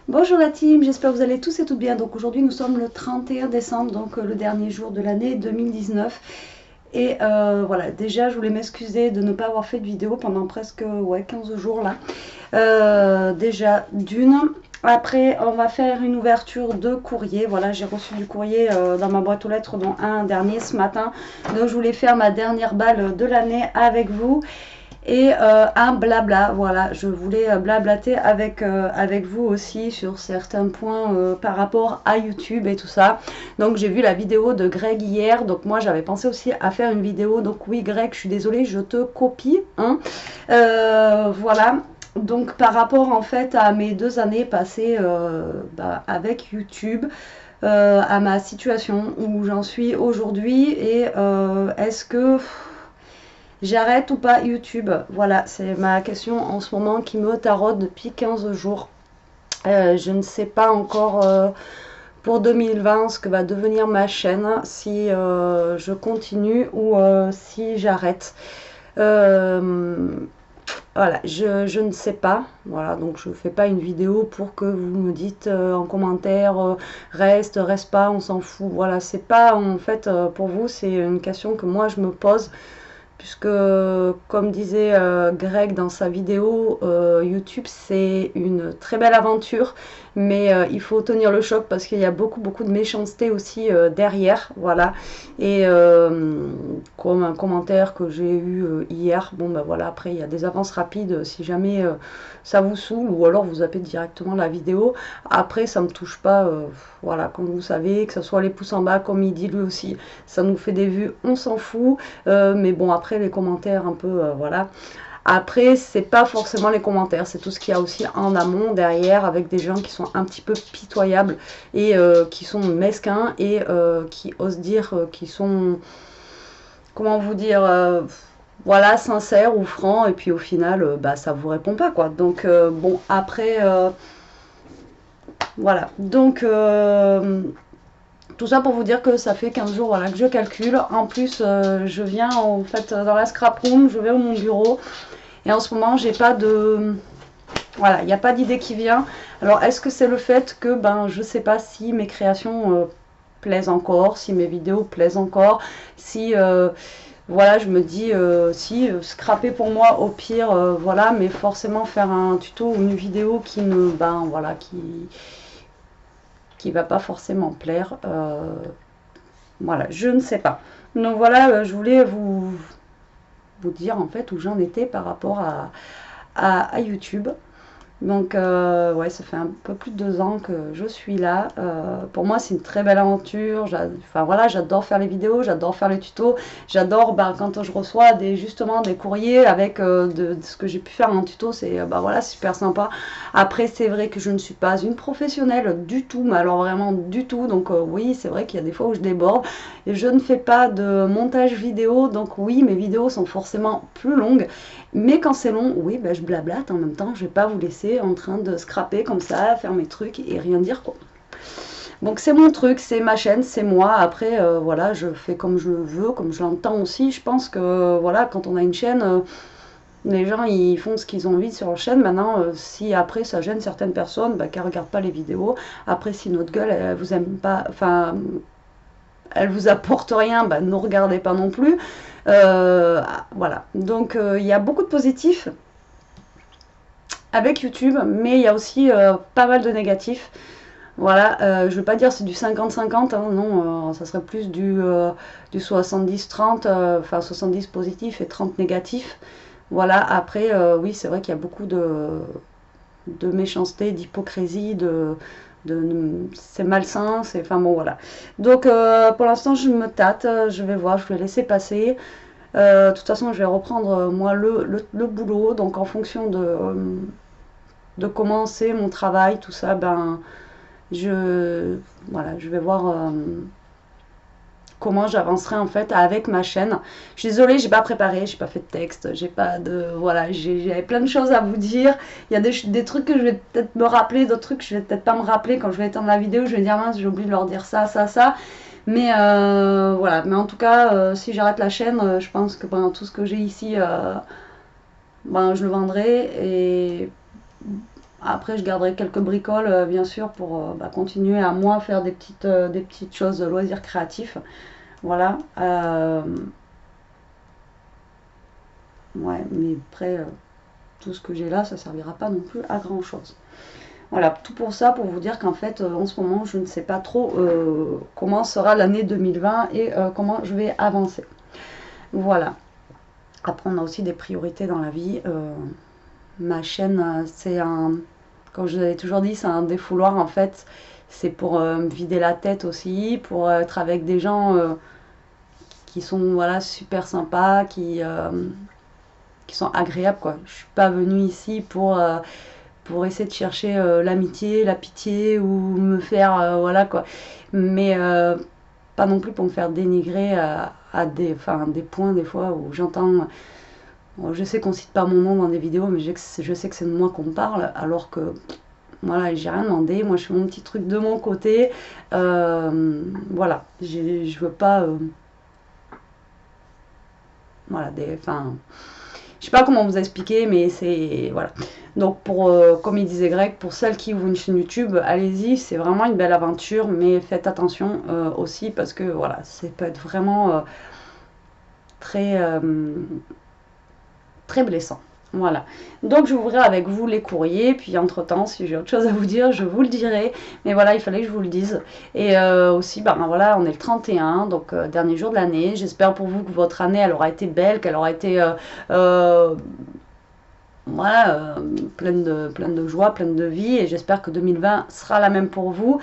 Bonjour la team, j'espère que vous allez tous et toutes bien. Donc aujourd'hui nous sommes le 31 décembre, donc le dernier jour de l'année 2019. Et voilà, déjà je voulais m'excuser de ne pas avoir fait de vidéo pendant presque 15 jours là. Déjà d'une. Après on va faire une ouverture de courrier. Voilà, j'ai reçu du courrier dans ma boîte aux lettres, dont un dernier ce matin. Donc je voulais faire ma dernière balle de l'année avec vous. Et un blabla, voilà, je voulais blablater avec vous aussi sur certains points par rapport à YouTube et tout ça. Donc j'ai vu la vidéo de Greg hier, donc moi j'avais pensé aussi à faire une vidéo. Donc oui Greg, je suis désolée, je te copie, hein. Voilà. Donc par rapport en fait à mes 2 années passées avec YouTube, à ma situation où j'en suis aujourd'hui, et est-ce que j'arrête ou pas YouTube? Voilà, c'est ma question en ce moment qui me taraude depuis 15 jours. Je ne sais pas encore pour 2020 ce que va devenir ma chaîne, si je continue ou si j'arrête. Voilà, je ne sais pas. Voilà, donc je ne fais pas une vidéo pour que vous me dites en commentaire reste, reste pas, on s'en fout. Voilà, c'est pas en fait pour vous, c'est une question que moi je me pose. Puisque, comme disait Greg dans sa vidéo, YouTube c'est une très belle aventure, mais il faut tenir le choc parce qu'il y a beaucoup de méchanceté aussi derrière, voilà. Et comme un commentaire que j'ai eu hier, bon ben voilà, après il y a des avances rapides si jamais ça vous saoule, ou alors vous zappez directement la vidéo. Après ça me touche pas, voilà, comme vous savez, que ce soit les pouces en bas, comme il dit lui aussi, ça nous fait des vues, on s'en fout. Mais bon, après les commentaires un peu, voilà. Après, c'est pas forcément les commentaires, c'est tout ce qu'il y a aussi en amont derrière, avec des gens qui sont un petit peu pitoyables et qui sont mesquins et qui osent dire qu'ils sont, comment vous dire, voilà, sincères ou francs, et puis au final, bah ça vous répond pas quoi. Donc bon, après, voilà. Donc tout ça pour vous dire que ça fait 15 jours, voilà, que je calcule. En plus, je viens en fait dans la scrap room, je vais au mon bureau. Et en ce moment, j'ai pas de... Voilà, il n'y a pas d'idée qui vient. Alors, est-ce que c'est le fait que, ben, je sais pas si mes créations plaisent encore, si mes vidéos plaisent encore, si... voilà, je me dis, si, scraper pour moi, au pire, voilà, mais forcément faire un tuto ou une vidéo qui ne... Ben, voilà, qui va pas forcément plaire. Voilà, je ne sais pas. Donc voilà, je voulais vous dire en fait où j'en étais par rapport à YouTube. Donc ouais, ça fait un peu plus de 2 ans que je suis là. Pour moi, c'est une très belle aventure. Enfin voilà, j'adore faire les vidéos, j'adore faire les tutos. J'adore quand je reçois justement des courriers avec de ce que j'ai pu faire en tuto. C'est voilà, super sympa. Après, c'est vrai que je ne suis pas une professionnelle du tout, mais alors vraiment du tout. Donc oui, c'est vrai qu'il y a des fois où je déborde. Et je ne fais pas de montage vidéo. Donc oui, mes vidéos sont forcément plus longues. Mais quand c'est long, oui, ben, je blablate en même temps. Je vais pas vous laisser en train de scraper comme ça, faire mes trucs et rien dire quoi. Donc c'est mon truc, c'est ma chaîne, c'est moi. Après, voilà, je fais comme je veux, comme je l'entends aussi. Je pense que voilà, quand on a une chaîne, les gens ils font ce qu'ils ont envie sur leur chaîne. Maintenant, si après ça gêne certaines personnes, bah, qu'elles regardent pas les vidéos. Après, si notre gueule, elle vous aime pas, enfin, elle vous apporte rien, bah, ne regardez pas non plus. Voilà, donc il y a beaucoup de positifs avec YouTube, mais il y a aussi pas mal de négatifs. Voilà, je ne veux pas dire c'est du 50-50, hein, non, ça serait plus du 70-30, enfin 70 positifs et 30 négatifs. Voilà, après, oui, c'est vrai qu'il y a beaucoup de méchanceté, d'hypocrisie, c'est malsain, c'est, enfin bon, voilà. Donc, pour l'instant, je me tâte, je vais voir, je vais laisser passer. De toute façon, je vais reprendre moi le boulot, donc en fonction de comment c'est mon travail, tout ça, ben voilà, je vais voir comment j'avancerai en fait avec ma chaîne. Je suis désolée, j'ai pas préparé, j'ai pas fait de texte, j'ai pas de, voilà, j'avais plein de choses à vous dire. Il y a des trucs que je vais peut-être me rappeler, d'autres trucs que je vais peut-être pas me rappeler quand je vais éteindre la vidéo. Je vais dire mince, j'ai oublié de leur dire ça, ça, ça. Mais voilà, mais en tout cas, si j'arrête la chaîne, je pense que ben, tout ce que j'ai ici, ben, je le vendrai. Et Après, je garderai quelques bricoles, bien sûr, pour continuer à moi faire des petites choses de loisirs créatifs. Voilà. Ouais, mais après, tout ce que j'ai là, ça servira pas non plus à grand chose. Voilà, tout pour ça, pour vous dire qu'en fait, en ce moment, je ne sais pas trop comment sera l'année 2020 et comment je vais avancer. Voilà. Après, on a aussi des priorités dans la vie. Ma chaîne, c'est un, comme je vous avais toujours dit, c'est un défouloir en fait. C'est pour me vider la tête aussi, pour être avec des gens qui sont voilà, super sympas, qui sont agréables quoi. Je suis pas venue ici pour essayer de chercher l'amitié, la pitié ou me faire voilà quoi. Mais pas non plus pour me faire dénigrer à des points des fois où j'entends. Bon, je sais qu'on cite pas mon nom dans des vidéos, mais je sais que c'est de moi qu'on parle, alors que voilà, j'ai rien demandé. Moi, je fais mon petit truc de mon côté. Voilà, je veux pas. Voilà, enfin, je sais pas comment vous expliquer, mais c'est voilà. Donc pour, comme il disait Greg, pour celles qui ouvrent une chaîne YouTube, allez-y, c'est vraiment une belle aventure, mais faites attention aussi parce que voilà, ça peut être vraiment très très blessant. Voilà. Donc j'ouvrirai avec vous les courriers, puis entre-temps, si j'ai autre chose à vous dire, je vous le dirai. Mais voilà, il fallait que je vous le dise. Et aussi, voilà, on est le 31, donc dernier jour de l'année. J'espère pour vous que votre année, elle aura été belle, qu'elle aura été voilà, pleine de joie, pleine de vie. Et j'espère que 2020 sera la même pour vous.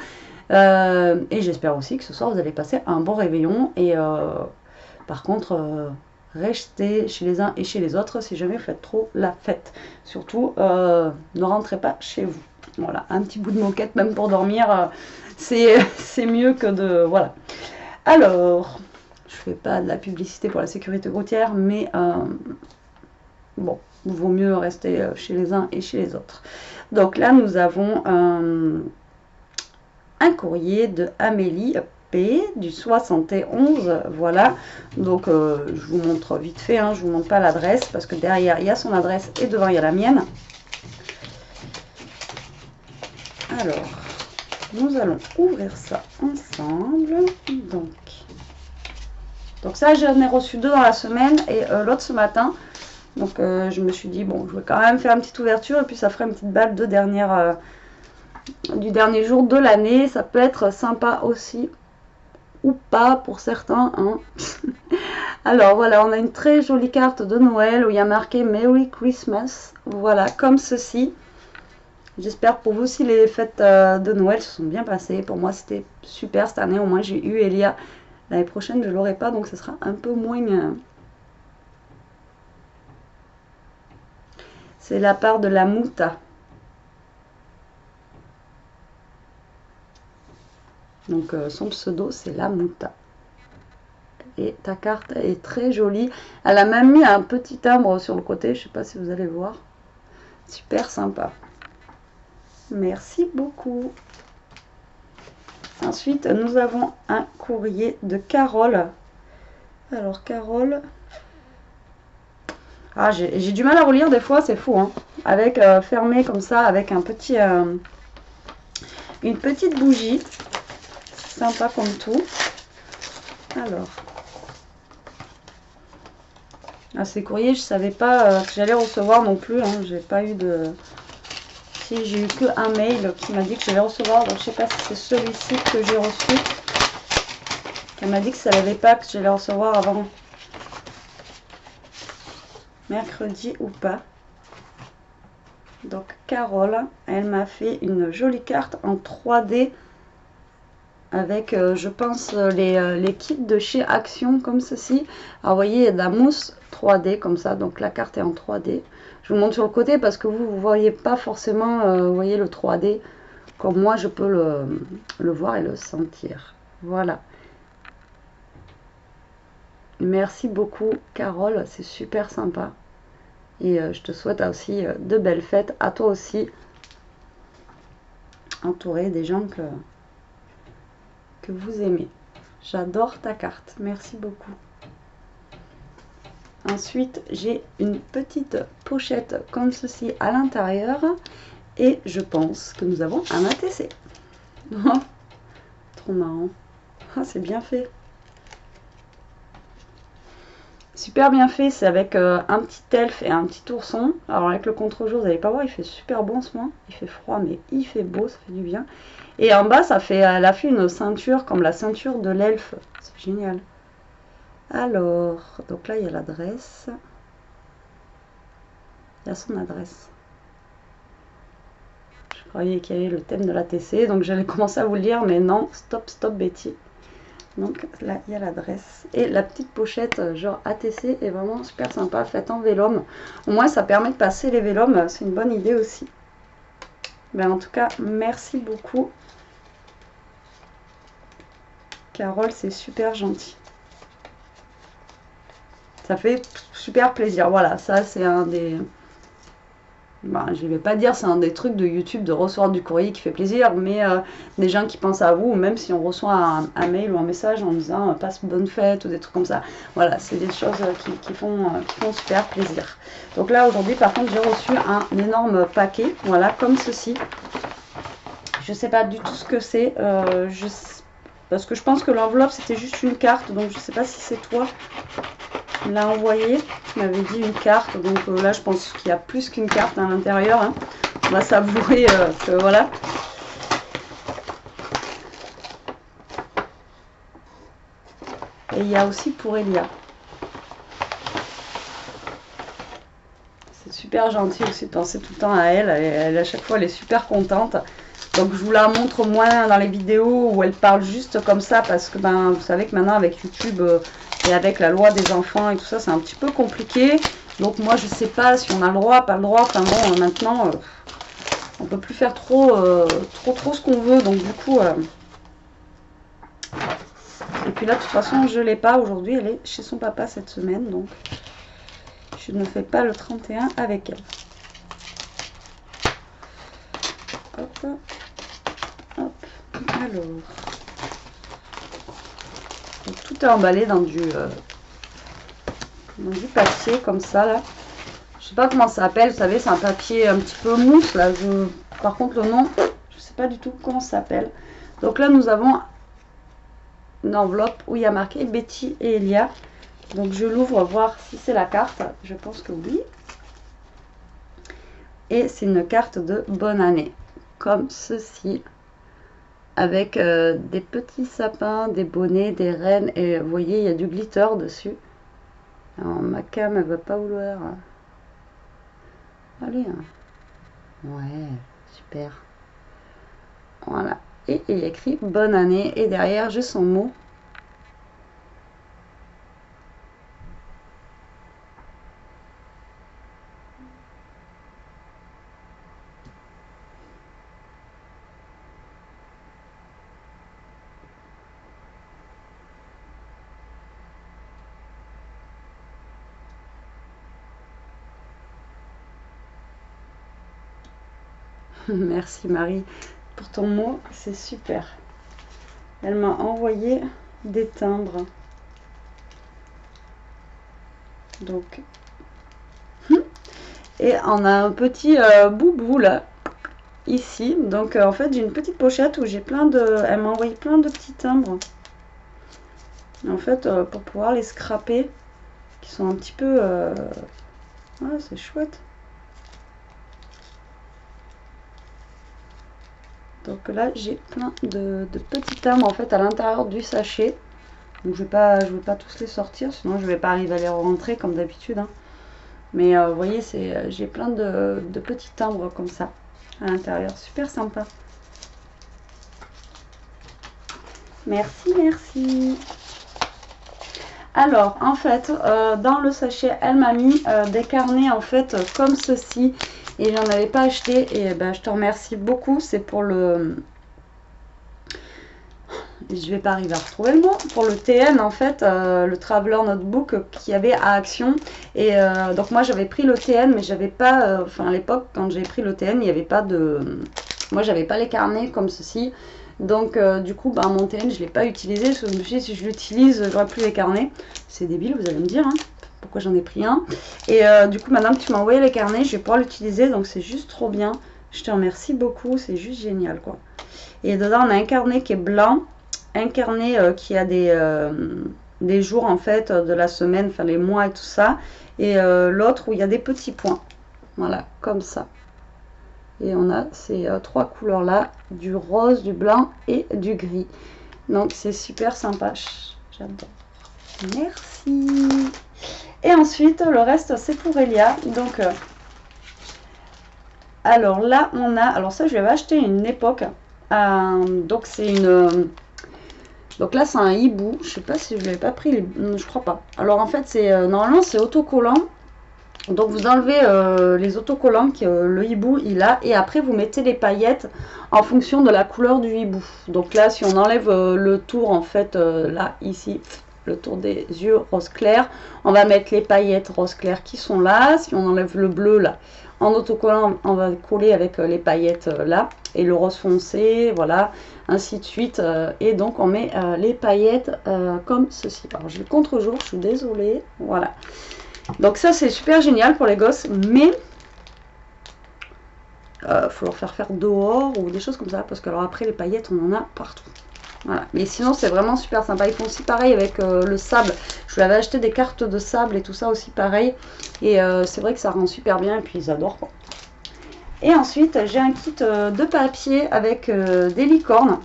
Et j'espère aussi que ce soir, vous allez passer un bon réveillon. Et par contre, restez chez les uns et chez les autres si jamais vous faites trop la fête. Surtout, ne rentrez pas chez vous. Voilà, un petit bout de moquette, même pour dormir, c'est mieux que de... Voilà. Alors, je fais pas de la publicité pour la sécurité routière, mais bon, il vaut mieux rester chez les uns et chez les autres. Donc là, nous avons un courrier de Amélie du 71, voilà. Donc je vous montre vite fait, hein, je vous montre pas l'adresse parce que derrière il y a son adresse et devant il y a la mienne. Alors nous allons ouvrir ça ensemble. Donc ça j'en ai reçu 2 dans la semaine et l'autre ce matin. Donc je me suis dit bon, je vais quand même faire une petite ouverture et puis ça ferait une petite balle de dernière du dernier jour de l'année. Ça peut être sympa aussi ou pas pour certains, hein. Alors voilà, on a une très jolie carte de Noël où il y a marqué Merry Christmas, voilà, comme ceci. J'espère pour vous aussi les fêtes de Noël se sont bien passées. Pour moi c'était super cette année, au moins j'ai eu Elia. L'année prochaine je l'aurai pas, donc ce sera un peu moins... C'est la part de la Mouta. Donc son pseudo c'est la Mouta. Et ta carte est très jolie. Elle a même mis un petit timbre sur le côté. Je ne sais pas si vous allez voir. Super sympa. Merci beaucoup. Ensuite, nous avons un courrier de Carole. Alors, Carole... Ah, j'ai du mal à relire des fois, c'est fou, hein. Avec fermé comme ça, avec un petit... une petite bougie. Sympa comme tout. Alors... Ah, ces courriers, je savais pas que j'allais recevoir non plus. Hein. J'ai pas eu de... Si, j'ai eu que un mail qui m'a dit que j'allais recevoir. Donc, je sais pas si c'est celui-ci que j'ai reçu. Elle m'a dit que ça n'avait pas, que j'allais recevoir avant mercredi ou pas. Donc, Carole, elle m'a fait une jolie carte en 3D. Avec, je pense, les kits de chez Action comme ceci. Alors, vous voyez, il y a de la mousse 3D comme ça. Donc, la carte est en 3D. Je vous montre sur le côté parce que vous ne voyez pas forcément, vous voyez, le 3D. Comme moi, je peux le voir et le sentir. Voilà. Merci beaucoup, Carole. C'est super sympa. Et je te souhaite aussi de belles fêtes. À toi aussi. Entouré des gens que vous aimez. J'adore ta carte. Merci beaucoup. Ensuite, j'ai une petite pochette comme ceci à l'intérieur. Et je pense que nous avons un ATC. Trop marrant. Ah, c'est bien fait. Super bien fait, c'est avec un petit elfe et un petit ourson. Alors avec le contre-jour, vous n'allez pas voir, il fait super bon en ce moment. Il fait froid, mais il fait beau, ça fait du bien. Et en bas, elle a fait une ceinture comme la ceinture de l'elfe. C'est génial. Alors, donc là, il y a l'adresse. Il y a son adresse. Je croyais qu'il y avait le thème de l'ATC, donc j'allais commencer à vous le lire, mais non, stop Betty. Donc là, il y a l'adresse. Et la petite pochette, genre ATC, est vraiment super sympa, faite en vélum. Au moins, ça permet de passer les vélums, c'est une bonne idée aussi. Ben, en tout cas, merci beaucoup. Carole, c'est super gentil. Ça fait super plaisir. Voilà, ça, c'est un des... Ben, je ne vais pas dire c'est un des trucs de YouTube de recevoir du courrier qui fait plaisir, mais des gens qui pensent à vous, ou même si on reçoit un mail ou un message en disant passe bonne fête ou des trucs comme ça. Voilà, c'est des choses qui font super plaisir. Donc là aujourd'hui par contre j'ai reçu un énorme paquet, voilà, comme ceci. Je ne sais pas du tout ce que c'est, parce que je pense que l'enveloppe c'était juste une carte, donc je ne sais pas si c'est toi qui l'a envoyé. Tu m'avais dit une carte, donc là je pense qu'il y a plus qu'une carte à l'intérieur, hein. On va s'avouer que voilà. Et il y a aussi pour Elia. C'est super gentil aussi de penser tout le temps à elle. Elle à chaque fois elle est super contente. Donc je vous la montre moins dans les vidéos où elle parle juste comme ça, parce que ben vous savez que maintenant avec YouTube et avec la loi des enfants et tout ça, c'est un petit peu compliqué. Donc moi je sais pas si on a le droit, pas le droit. Enfin bon, maintenant on peut plus faire trop ce qu'on veut. Donc du coup et puis là de toute façon je l'ai pas aujourd'hui. Elle est chez son papa cette semaine, donc je ne fais pas le 31 avec elle. Hop, hop. Alors donc, tout est emballé dans du papier comme ça là. Je sais pas comment ça s'appelle, vous savez, c'est un papier un petit peu mousse là. Par contre le nom, je sais pas du tout comment ça s'appelle. Donc là nous avons une enveloppe où il y a marqué Betty et Elia. Donc je l'ouvre voir si c'est la carte. Je pense que oui. Et c'est une carte de bonne année, comme ceci, avec des petits sapins, des bonnets, des rennes, et vous voyez, il y a du glitter dessus. Alors, ma cam, elle va pas vouloir. Allez. Ouais, super. Voilà. Et il y a écrit bonne année, et derrière, j'ai son mot. Merci Marie pour ton mot, c'est super. Elle m'a envoyé des timbres. Donc, et on a un petit boubou là, ici. Donc en fait j'ai une petite pochette où j'ai plein de... Elle m'a envoyé plein de petits timbres. En fait pour pouvoir les scraper, qui sont un petit peu... Ah, c'est chouette. Donc là j'ai plein de petits timbres en fait à l'intérieur du sachet. Donc je vais pas tous les sortir, sinon je vais pas arriver à les rentrer comme d'habitude, hein. Mais vous voyez, j'ai plein de petits timbres comme ça à l'intérieur, super sympa. Merci, merci. Alors en fait dans le sachet elle m'a mis des carnets en fait comme ceci, et j'en avais pas acheté, et ben je te remercie beaucoup. C'est pour le... Je vais pas arriver à retrouver le mot. Pour le TN en fait, le Traveler Notebook qu'il y avait à Action. Et donc moi j'avais pris le TN, mais j'avais pas... Enfin à l'époque quand j'ai pris le TN, il n'y avait pas de... Moi j'avais pas les carnets comme ceci. Donc du coup bah, mon TN je l'ai pas utilisé, parce que je me suis dit si je l'utilise j'aurai plus les carnets. C'est débile, vous allez me dire, hein, pourquoi j'en ai pris un. Et du coup maintenant que tu m'as envoyé les carnets, je vais pouvoir l'utiliser, donc c'est juste trop bien. Je te remercie beaucoup, c'est juste génial quoi. Et dedans on a un carnet qui est blanc, un carnet qui a des jours en fait de la semaine, enfin les mois et tout ça, et l'autre où il y a des petits points, voilà, comme ça. Et on a ces trois couleurs là, du rose, du blanc et du gris. Donc c'est super sympa, j'adore. Merci. Et ensuite le reste c'est pour Elia. Donc alors là on a, alors ça je l'avais acheté une époque, donc c'est une, donc là c'est un hibou, je sais pas si je l'avais pas pris, je crois pas. Alors en fait c'est normalement c'est autocollant. Donc vous enlevez les autocollants que le hibou il a, et après vous mettez les paillettes en fonction de la couleur du hibou. Donc là si on enlève le tour en fait là ici, le tour des yeux rose clair, on va mettre les paillettes rose clair qui sont là. Si on enlève le bleu là, en autocollant on va coller avec les paillettes là, et le rose foncé, voilà, ainsi de suite. Et donc on met les paillettes comme ceci. Alors j'ai le contre-jour, je suis désolée, voilà. Donc ça c'est super génial pour les gosses, mais faut leur faire dehors ou des choses comme ça, parce que alors après les paillettes on en a partout. Voilà, mais sinon c'est vraiment super sympa. Ils font aussi pareil avec le sable. Je lui avais acheté des cartes de sable et tout ça aussi pareil, et c'est vrai que ça rend super bien, et puis ils adorent quoi. Et ensuite j'ai un kit de papier avec des licornes,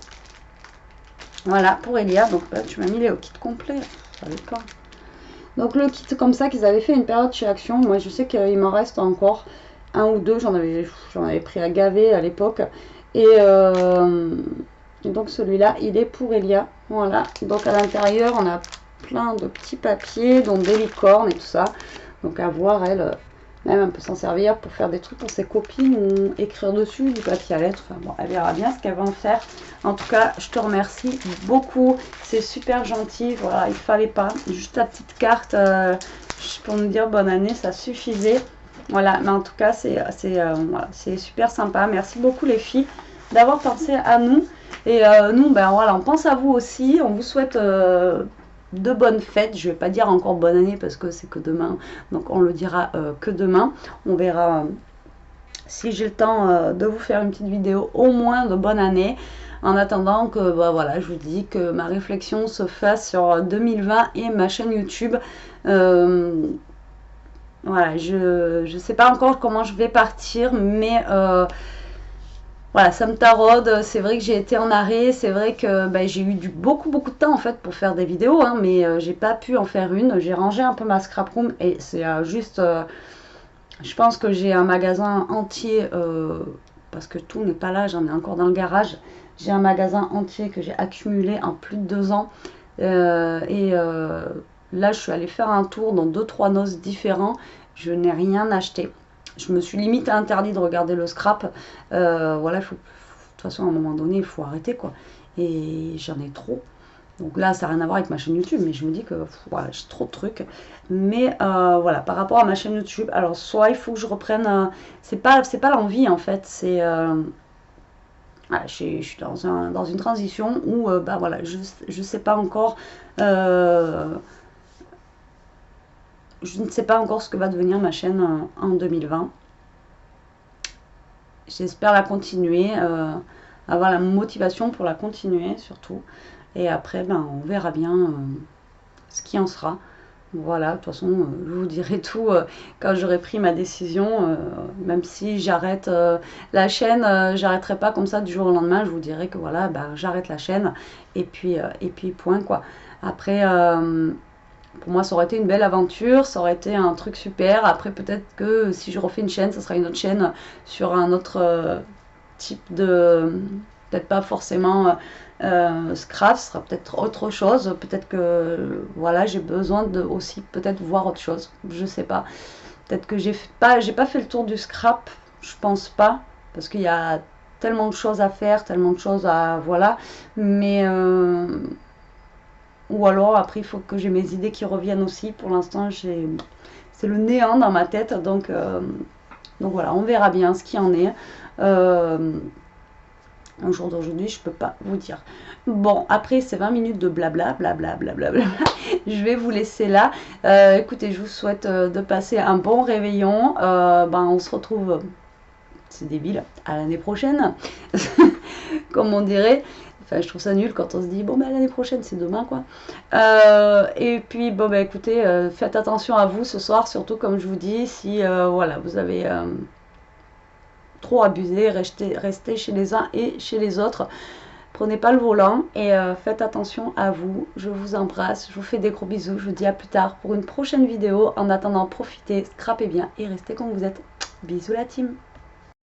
voilà, pour Elia. Donc là tu m'as mis les kits complets, ça va pas. Donc le kit comme ça qu'ils avaient fait une période chez Action, moi je sais qu'il m'en reste encore un ou deux, j'en avais pris à gaver à l'époque. Et donc celui-là il est pour Elia, voilà. Donc à l'intérieur on a plein de petits papiers, dont des licornes et tout ça. Donc à voir, elle, même elle peut s'en servir pour faire des trucs pour ses copines ou écrire dessus du papier à lettres. Enfin bon, elle verra bien ce qu'elle va en faire. En tout cas, je te remercie beaucoup. C'est super gentil. Voilà, il fallait pas. Juste la petite carte pour nous dire bonne année, ça suffisait. Voilà, mais en tout cas, voilà, c'est super sympa. Merci beaucoup les filles d'avoir pensé à nous. Et nous, ben voilà, on pense à vous aussi. On vous souhaite de bonnes fêtes. Je vais pas dire encore bonne année parce que c'est que demain, donc on le dira que demain. On verra si j'ai le temps de vous faire une petite vidéo au moins de bonne année. En attendant que bah, voilà, je vous dis que ma réflexion se fasse sur 2020 et ma chaîne YouTube. Voilà, je sais pas encore comment je vais partir, mais voilà, ça me taraude. C'est vrai que j'ai été en arrêt, c'est vrai que bah, j'ai eu beaucoup de temps en fait pour faire des vidéos, hein, mais j'ai pas pu en faire une. J'ai rangé un peu ma scrap room et c'est juste, je pense que j'ai un magasin entier, parce que tout n'est pas là, j'en ai encore dans le garage. J'ai un magasin entier que j'ai accumulé en plus de 2 ans, et là je suis allée faire un tour dans 2-3 noces différents, je n'ai rien acheté. Je me suis limite interdit de regarder le scrap. Voilà, de toute façon, à un moment donné, il faut arrêter, quoi. Et j'en ai trop. Donc là, ça n'a rien à voir avec ma chaîne YouTube, mais je me dis que voilà, j'ai trop de trucs. Mais voilà, par rapport à ma chaîne YouTube, alors soit il faut que je reprenne... c'est pas l'envie, en fait. C'est... voilà, je suis dans une transition où, bah voilà, je sais pas encore... je ne sais pas encore ce que va devenir ma chaîne en 2020. J'espère la continuer, avoir la motivation pour la continuer surtout. Et après, ben, on verra bien ce qui en sera. Voilà, de toute façon, je vous dirai tout quand j'aurai pris ma décision. Même si j'arrête la chaîne, j'arrêterai pas comme ça du jour au lendemain. Je vous dirai que voilà, ben, j'arrête la chaîne. Et puis point, quoi. Après... pour moi, ça aurait été une belle aventure, ça aurait été un truc super. Après, peut-être que si je refais une chaîne, ça sera une autre chaîne sur un autre type de... Peut-être pas forcément scrap, ce sera peut-être autre chose. Peut-être que, voilà, j'ai besoin de aussi peut-être voir autre chose. Je sais pas. Peut-être que j'ai pas fait le tour du scrap, je pense pas. Parce qu'il y a tellement de choses à faire, tellement de choses à... Voilà. Mais... ou alors après il faut que j'ai mes idées qui reviennent aussi. Pour l'instant c'est le néant dans ma tête, donc voilà, on verra bien ce qu'il en est. Au jour d'aujourd'hui je peux pas vous dire. Bon, après ces 20 minutes de blabla je vais vous laisser là. Écoutez, je vous souhaite de passer un bon réveillon. Ben, on se retrouve c'est débile, à l'année prochaine, comme on dirait. Enfin, je trouve ça nul quand on se dit, bon, ben l'année prochaine, c'est demain, quoi. Et puis, bon, ben écoutez, faites attention à vous ce soir, surtout comme je vous dis, si, voilà, vous avez trop abusé, restez chez les uns et chez les autres. Prenez pas le volant et faites attention à vous. Je vous embrasse, je vous fais des gros bisous. Je vous dis à plus tard pour une prochaine vidéo. En attendant, profitez, scrapez bien et restez comme vous êtes. Bisous la team!